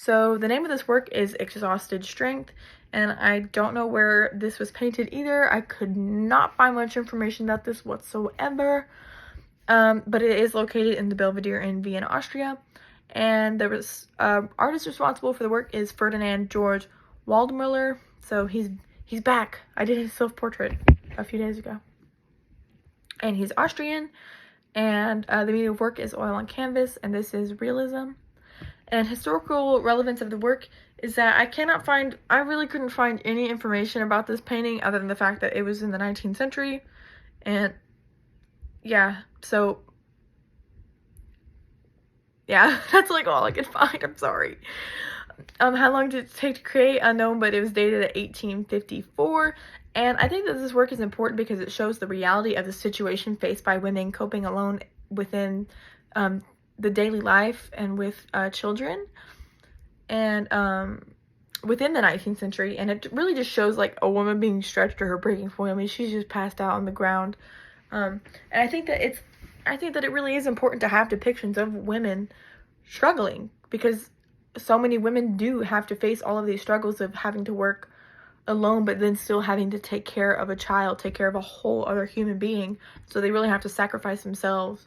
So the name of this work is Exhausted Strength, and I don't know where this was painted either. I could not find much information about this whatsoever, but it is located in the Belvedere in Vienna, Austria, and there was artist responsible for the work is Ferdinand Georg Waldmüller. So he's back. I did his self-portrait a few days ago, and he's Austrian, and the medium of work is oil on canvas, and this is realism. And historical relevance of the work is that I really couldn't find any information about this painting other than the fact that it was in the 19th century. And yeah, so yeah, that's like all I could find. I'm sorry. How long did it take to create? Unknown, but it was dated at 1854. And I think that this work is important because it shows the reality of the situation faced by women coping alone within the daily life and with children, and within the 19th century. And it really just shows like a woman being stretched or her breaking point. I mean, she's just passed out on the ground. And I think that it really is important to have depictions of women struggling, because so many women do have to face all of these struggles of having to work alone, but then still having to take care of a child, take care of a whole other human being. So they really have to sacrifice themselves.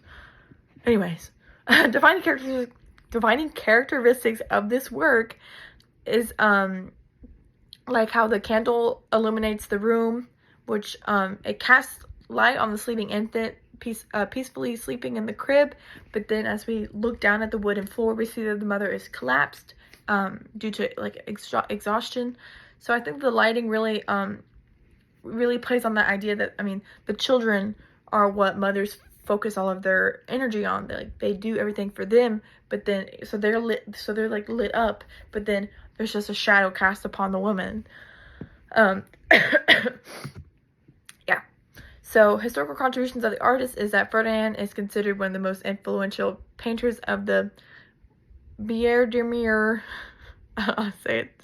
Anyways, defining characteristics of this work is like how the candle illuminates the room, which it casts light on the sleeping infant peacefully sleeping in the crib. But then as we look down at the wooden floor, we see that the mother is collapsed due to like exhaustion. So I think the lighting really plays on that idea that, I mean, the children are what mothers focus all of their energy on. They do everything for them, but then so they're like lit up, but then there's just a shadow cast upon the woman. Yeah. So historical contributions of the artist is that Ferdinand is considered one of the most influential painters of the Biedermeier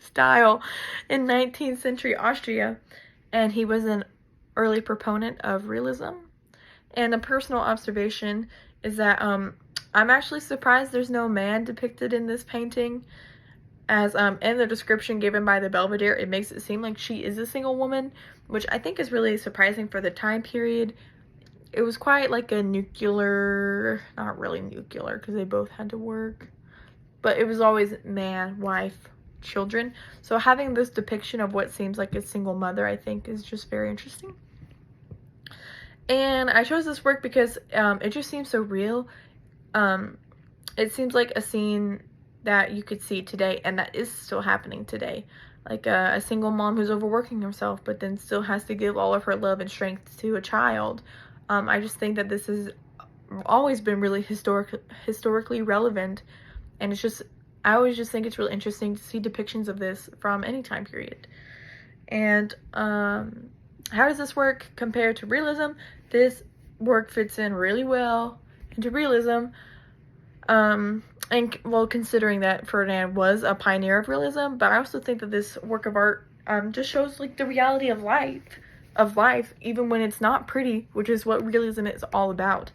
style in 19th century Austria, and he was an early proponent of realism. And a personal observation is that I'm actually surprised there's no man depicted in this painting, as in the description given by the Belvedere, it makes it seem like she is a single woman, which I think is really surprising for the time period. It was quite like a nuclear, not really nuclear because they both had to work, but it was always man, wife, children. So having this depiction of what seems like a single mother, I think, is just very interesting. And I chose this work because it just seems so real. It seems like a scene that you could see today, and that is still happening today. Like a single mom who's overworking herself, but then still has to give all of her love and strength to a child. I just think that this has always been really historically relevant, and it's just, I always just think it's really interesting to see depictions of this from any time period. And how does this work compare to realism? This work fits in really well into realism. And well, considering that Ferdinand was a pioneer of realism, but I also think that this work of art just shows like the reality of life, even when it's not pretty, which is what realism is all about.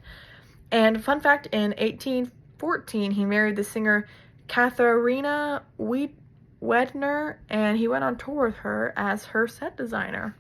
And fun fact, in 1814, he married the singer Katharina Wedner, and he went on tour with her as her set designer.